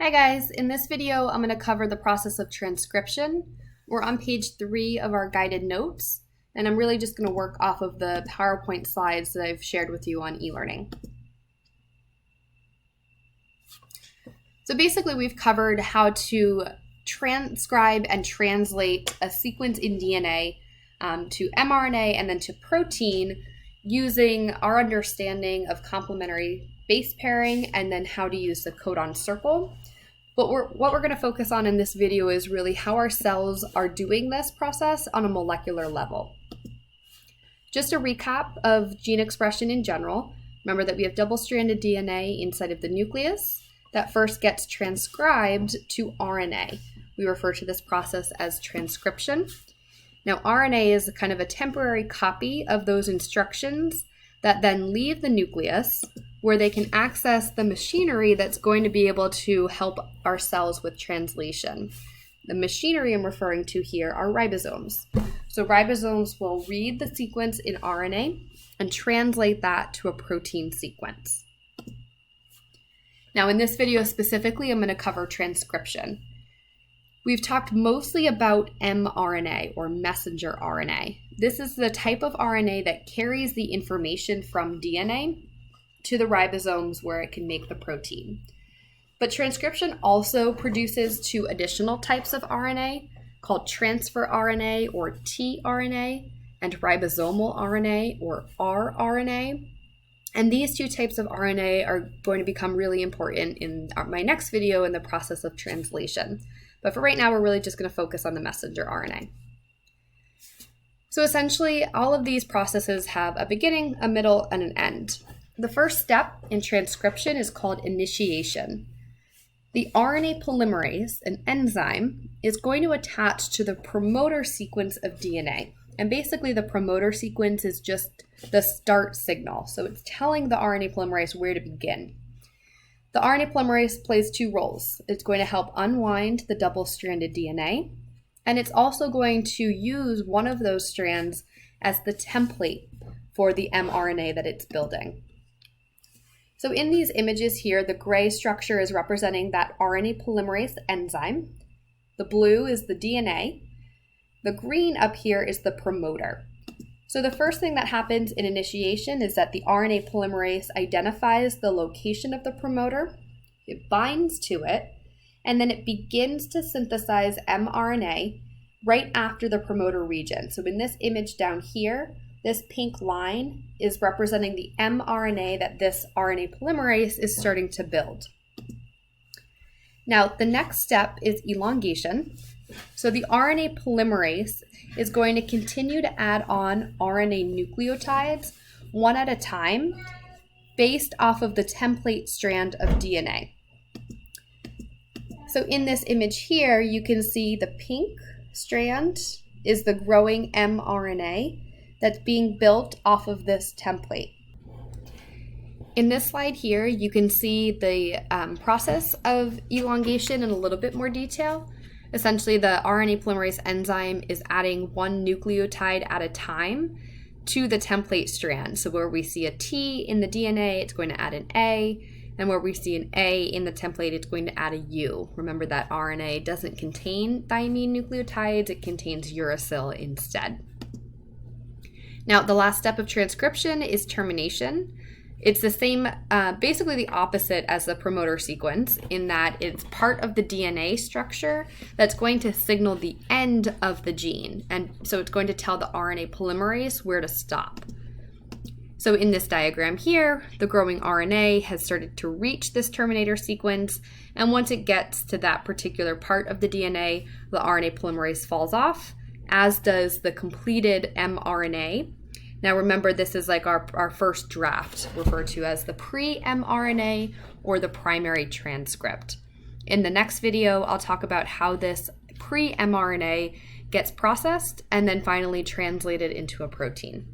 Hi guys, in this video I'm going to cover the process of transcription. We're on page 3 of our guided notes, and I'm really just going to work off of the PowerPoint slides that I've shared with you on e-learning. So basically we've covered how to transcribe and translate a sequence in DNA to mRNA and then to protein using our understanding of complementary base pairing and then how to use the codon circle. But what we're going to focus on in this video is really how our cells are doing this process on a molecular level. Just a recap of gene expression in general. Remember that we have double-stranded DNA inside of the nucleus that first gets transcribed to RNA. We refer to this process as transcription. Now, RNA is kind of a temporary copy of those instructions that then leave the nucleus, where they can access the machinery that's going to be able to help our cells with translation. The machinery I'm referring to here are ribosomes. So ribosomes will read the sequence in RNA and translate that to a protein sequence. Now in this video specifically, I'm going to cover transcription. We've talked mostly about mRNA or messenger RNA. This is the type of RNA that carries the information from DNA to the ribosomes where it can make the protein. But transcription also produces two additional types of RNA called transfer RNA or tRNA and ribosomal RNA or rRNA. And these two types of RNA are going to become really important in my next video in the process of translation. But for right now, we're really just going to focus on the messenger RNA. So essentially, all of these processes have a beginning, a middle, and an end. The first step in transcription is called initiation. The RNA polymerase, an enzyme, is going to attach to the promoter sequence of DNA. And basically, the promoter sequence is just the start signal. So it's telling the RNA polymerase where to begin. The RNA polymerase plays two roles. It's going to help unwind the double-stranded DNA, and it's also going to use one of those strands as the template for the mRNA that it's building. So in these images here, the gray structure is representing that RNA polymerase enzyme. The blue is the DNA. The green up here is the promoter. So the first thing that happens in initiation is that the RNA polymerase identifies the location of the promoter, it binds to it, and then it begins to synthesize mRNA right after the promoter region. So in this image down here, this pink line is representing the mRNA that this RNA polymerase is starting to build. Now, the next step is elongation. So the RNA polymerase is going to continue to add on RNA nucleotides one at a time based off of the template strand of DNA. So in this image here, you can see the pink strand is the growing mRNA that's being built off of this template. In this slide here, you can see the process of elongation in a little bit more detail. Essentially, the RNA polymerase enzyme is adding one nucleotide at a time to the template strand. So where we see a T in the DNA, it's going to add an A, and where we see an A in the template, it's going to add a U. Remember that RNA doesn't contain thymine nucleotides, it contains uracil instead. Now, the last step of transcription is termination. It's the same, basically the opposite as the promoter sequence in that it's part of the DNA structure that's going to signal the end of the gene. And so it's going to tell the RNA polymerase where to stop. So in this diagram here, the growing RNA has started to reach this terminator sequence. And once it gets to that particular part of the DNA, the RNA polymerase falls off, as does the completed mRNA. Now remember, this is like our first draft, referred to as the pre-mRNA or the primary transcript. In the next video, I'll talk about how this pre-mRNA gets processed and then finally translated into a protein.